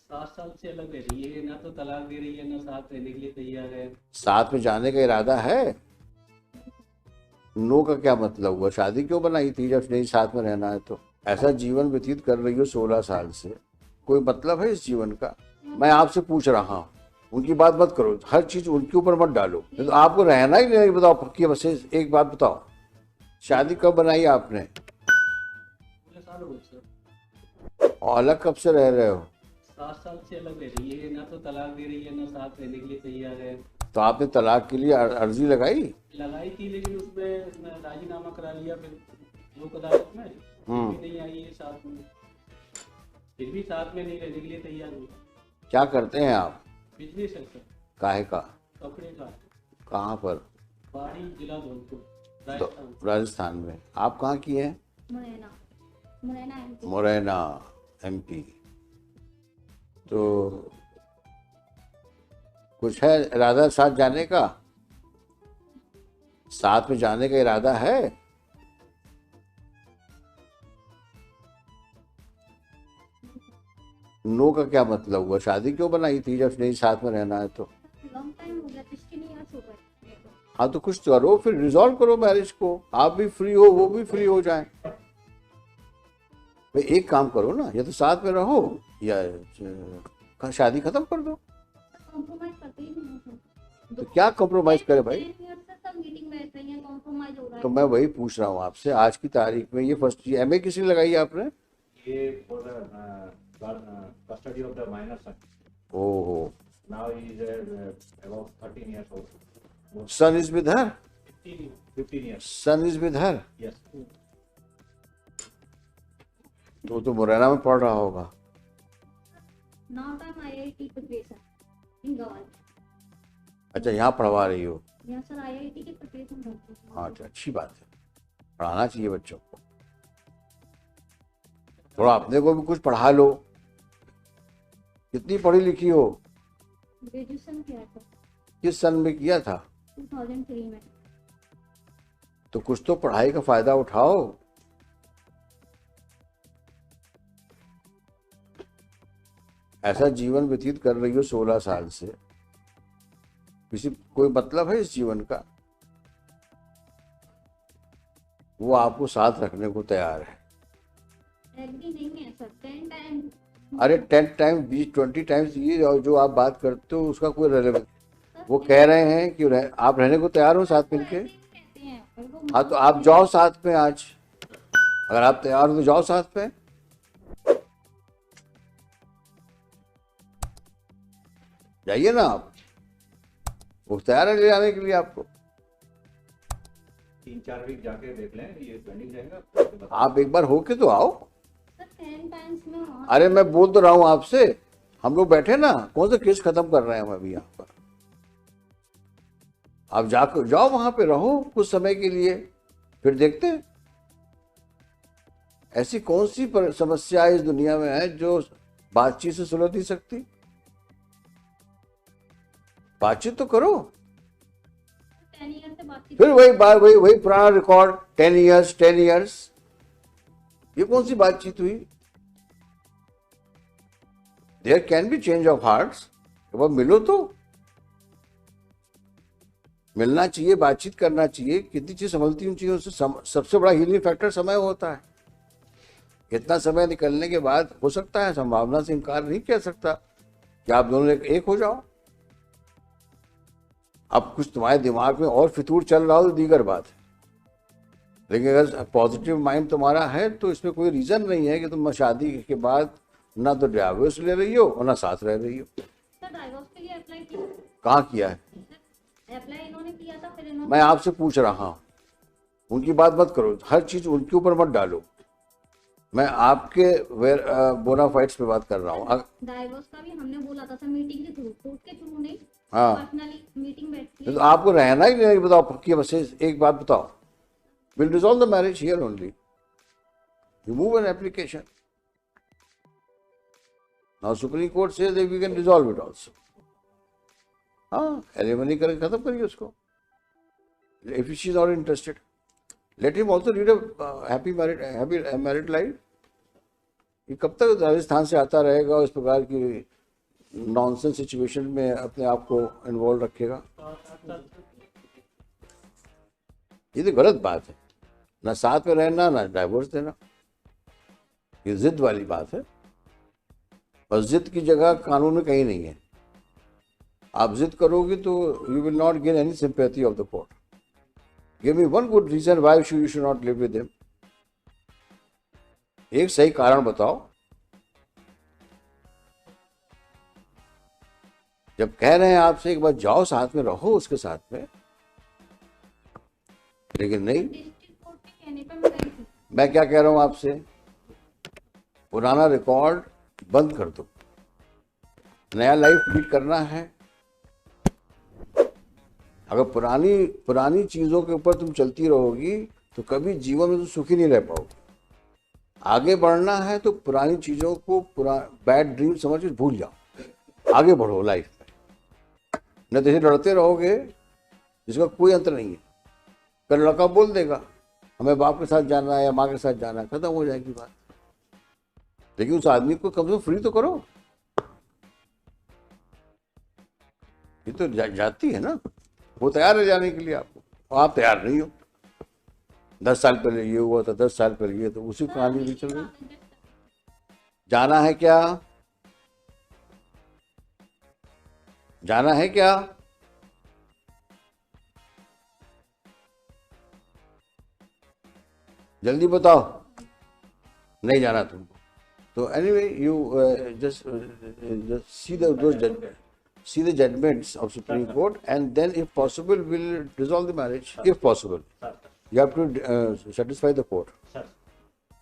7 साल से अलग रह रही है, ना तो तलाक दे रही है, ना साथ रहने के लिए तैयार है। साथ में जाने का इरादा है? नो का क्या मतलब हुआ? शादी क्यों बनाई थी जब नहीं साथ में रहना है तो? ऐसा जीवन व्यतीत कर रही हो 16 साल से, कोई मतलब है इस जीवन का? मैं आपसे पूछ रहा हूँ, उनकी बात मत करो, हर चीज उनके ऊपर मत डालो। तो आपको रहना ही नहीं, बताओ पक्की बस एक बात बताओ, शादी कब बनाई आपने? 16 साल हो गए सर। और अलग कब से रह रहे हो? 7 साल से अलग रह रही है, ना तो तलाक दे रही है, ना साथ रहने के लिए तैयार है। तो आपने तलाक के लिए अर्जी लगाई? लगाई थी, लेकिन उसमें राजीनामा करा लिया फिर लोक अदालत में, फिर भी नहीं आई है साथ में। फिर भी साथ में नहीं रहने के लिए तैयार हुई। क्या करते हैं आप? बिजनेस है सर, काहे का? कपड़े का। कहाँ पर? पहाड़ी जिला धौलपुर, तो राजस्थान। राजस्थान में। आप कहाँ की हैं? मुरैना। मुरैना एमपी। मुरैना एमपी। तो कुछ है इरादा साथ जाने का? साथ में जाने का इरादा है? नो का क्या मतलब हुआ? शादी क्यों बनाई थी जब नहीं साथ में रहना है तो? लॉन्ग टाइम हो गया, 16 इयर्स हो गए मेरे को। हाँ तो कुछ करो, फिर रिजॉल्व करो मैरिज को, आप भी फ्री हो वो भी फ्री हो जाए। भाई एक काम करो ना, या तो साथ में रहो या शादी खत्म कर दो। कॉम्प्रोमाइज करते ही नहीं है सर। तो क्या कॉम्प्रोमाइज करे भाई? 10 ईयर से सब मीटिंग बैठ रही है, कॉम्प्रोमाइज हो रहा है। तो मैं वही पूछ रहा हूँ आपसे, आज की तारीख में ये फर्स्ट एमए किसी लगाई आपने? ये for the custody of the minor son. ओहो। Now he is about 13 years old. Son is with her? 15 years. Son is with her? Yes. तो मुरैना में पढ़ रहा होगा। Now time IIT preparation in गवाल। अच्छा यहाँ पढ़वा रही हो? यहाँ सर आईआईटी की प्रिपरेशन करते हैं। हाँ अच्छा, अच्छी बात है, पढ़ाना चाहिए बच्चों को। थोड़ा अपने को भी कुछ पढ़ा लो। कितनी पढ़ी लिखी हो? ग्रेजुएशन किया था किस सन में किया था? 2003 में। तो कुछ तो पढ़ाई का फायदा उठाओ। ऐसा जीवन व्यतीत कर रही हो 16 साल से, किसी कोई मतलब है इस जीवन का? वो आपको साथ रखने को तैयार है। एग्री नहीं है सर, 10 टाइम। अरे 10 टाइम 20 टाइम्स ये और जो आप बात करते हो उसका कोई रेलेवेंस? वो कह रहे हैं कि आप रहने को तैयार हो साथ मिलके? कहते हैं हाँ तो आप जाओ साथ में आज, अगर आप तैयार हो तो जाओ साथ में। जाइए ना आप, वो तैयार है ले आने के लिए आपको। 3-4 वीक जाके देख लें, ये पेंडिंग रहेगा। आप एक बार होके तो आओ। सर 10 टाइम्स में वहाँ। अरे मैं बोल तो रहा हूँ आपसे, हम लोग बैठे ना, कौन सा केस खत्म कर रहे हैं हम अभी यहाँ पर? आप जाकर जाओ वहां पे रहो कुछ समय के लिए, फिर देखते हैं। ऐसी कौन सी समस्या इस दुनिया में है जो बातचीत से सुलझ नहीं सकती? बातचीत तो करो। 10 ईयर से बातचीत। फिर वही बात, वही पुराना रिकॉर्ड, 10 इयर्स। ये कौन सी बातचीत हुई? There can be change of hearts. एक बार मिलो तो, मिलना चाहिए, बातचीत करना चाहिए। कितनी चीज संभलती उन चीजों से। सबसे बड़ा हीलिंग फैक्टर समय होता है। इतना समय निकलने के बाद हो सकता है, संभावना से इनकार नहीं कर सकता कि आप दोनों एक हो जाओ। अब कुछ तुम्हारे दिमाग में और फितूर चल रहा हो तो दीगर बात है, लेकिन अगर पॉजिटिव माइंड तुम्हारा है तो इसमें कोई रीजन नहीं है कि तुम शादी के बाद ना तो डिवोर्स ले रही हो और ना साथ रह रही हो। सर डाइवोर्स के लिए अप्लाई किया? कहाँ किया है? अप्लाई इन्होंने किया था, फिर इन्होंने। मैं आपसे पूछ रहा हूँ, उनकी बात मत करो, हर चीज उनके ऊपर मत डालो। मैं आपके बोनाफाइड्स पे बात कर रहा हूँ। डाइवोर्स का भी हमने बोला था सर, मीटिंग के थ्रू, कोर्ट के थ्रू नहीं। हाँ। पर्सनली मीटिंग बैठती है। तो आपको रहना ही नहीं, बताओ पक्की बस एक बात बताओ, will resolve the marriage here only, you move an application. Now Supreme Court says that we can resolve it also. हाँ, एलिमनी करके खत्म करिए उसको। If she is not interested, let him also lead a happy married life. ये कब तक राजस्थान से आता रहेगा और इस प्रकार की नॉनसेंस सिचुएशन में अपने आप को इन्वॉल्व रखेगा? ये तो गलत बात है। ना साथ में रहना, ना डाइवोर्स देना, ये जिद वाली बात है। और जिद की जगह कानून में कहीं नहीं है। आप जिद करोगे तो you will not gain any sympathy of the court. Give me one good reason why you should not live with him. एक सही कारण बताओ। जब कह रहे हैं आपसे एक बार जाओ साथ में रहो उसके साथ में, लेकिन नहीं। डिस्ट्रिक्ट कोर्ट के कहने पे मैं गई थी। मैं क्या कह रहा हूं आपसे, पुराना रिकॉर्ड बंद कर दो, नया लाइफ लीड करना है। अगर पुरानी चीजों के ऊपर तुम चलती रहोगी तो कभी जीवन में तुम सुखी नहीं रह पाओगे। आगे बढ़ना है तो पुरानी चीजों को बैड ड्रीम समझ के भूल जाओ, आगे बढ़ो लाइफ में। न तो लड़ते रहोगे जिसका कोई अंतर नहीं है। कल लड़का बोल देगा हमें बाप के साथ जाना है या माँ के साथ जाना है, खत्म हो जाएगी बात। लेकिन उस आदमी को कम से कम फ्री तो करो। ये तो जाती है ना, वो तैयार है जाने के लिए आपको, और आप तैयार नहीं हो। 10 साल पहले ये हुआ था, 10 साल पहले ये, तो उसी कहानी भी चल रही। जाना है क्या? जाना है क्या? जल्दी बताओ। नहीं जाना तुमको तो anyway you just see the judgments of Supreme Court, and then if possible will dissolve the marriage if possible. You have to satisfy the court.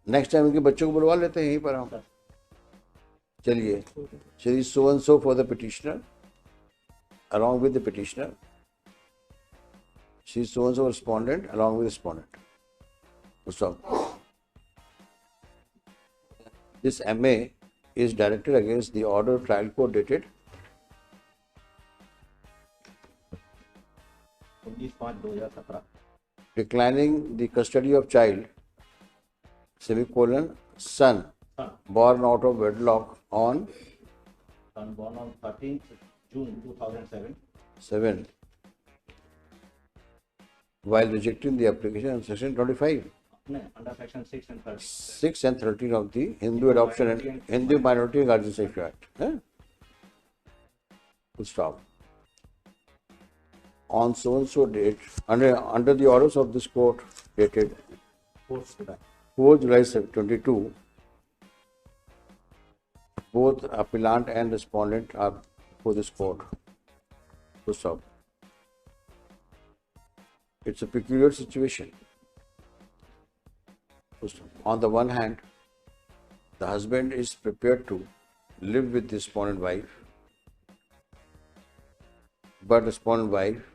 Next time इनके बच्चों को बुलवा लेते हैं यहीं पर हम। चलिए, Shri so and so for the petitioner, along with the petitioner, she so and so respondent along with respondent. So this MA is directed against the order of trial court dated 19/5/2017, declining the custody of child, semicolon, son born out of wedlock on son born on 13th June 2007, 7, while rejecting the application of section 25, under section 6 and 13. 6 and 13 of the Hindu Adoption and Hindu Minority and Guardianship Act. Full stop. On so and so date, under the orders of this court dated 4 July 22, both appellant and respondent are before this court. Full stop. It's a peculiar situation. On the one hand, the husband is prepared to live with the respondent wife, but respondent wife,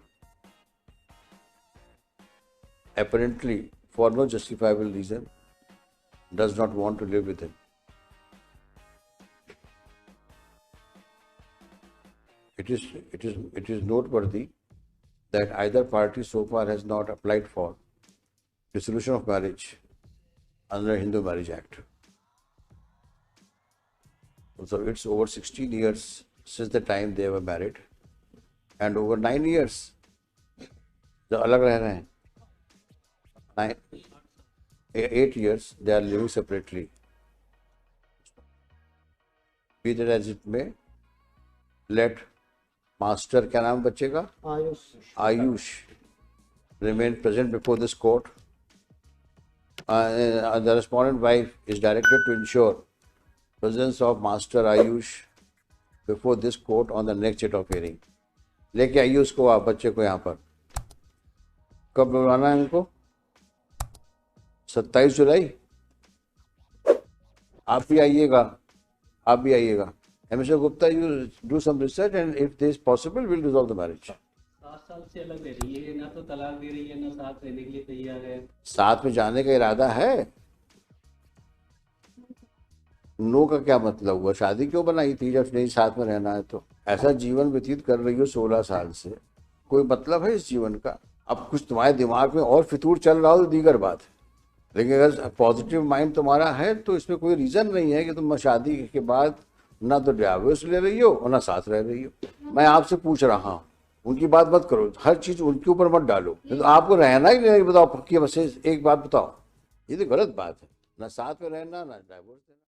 apparently for no justifiable reason, does not want to live with him. It is noteworthy that either party so far has not applied for dissolution of marriage under Hindu Marriage Act. So it's over 16 years since the time they were married, and over 9 years जो अलग रह रहे हैं, 8 years they are living separately. Be that as it may, let master, क्या नाम बच्चे का? Ayush remain present before this court. The respondent wife is directed to ensure presence of Master Ayush before this court on the next date of hearing. लेके आइए उसको, आप बच्चे को यहाँ पर। कब बुलाना है इनको? 27 जुलाई। आप भी आइएगा, आप भी आइएगा। Mr. Gupta, you do some research, and if this is possible, we'll resolve the marriage. 7 साल से अलग रह रही है, ना तो तलाक दे रही है, ना साथ रहने के लिए तैयार है। साथ में जाने का इरादा है? नो का क्या मतलब हुआ? शादी क्यों बनाई थी जब नहीं साथ में रहना है तो? ऐसा जीवन व्यतीत कर रही हो 16 साल से, कोई मतलब है इस जीवन का? अब कुछ तुम्हारे दिमाग में और फितूर चल रहा हो तो दीगर बात है, लेकिन अगर पॉजिटिव माइंड तुम्हारा है तो इसमें कोई रीज़न नहीं है कि तुम शादी के बाद ना तो डिवोर्स ले रही हो और ना साथ रह रही हो। मैं आपसे पूछ रहा हूँ, उनकी बात मत करो, हर चीज उनके ऊपर मत डालो। तो आपको रहना ही नहीं, बताओ पक्की बस एक बात बताओ, ये तो गलत बात है। ना साथ में रहना ना डिवोर्स देना।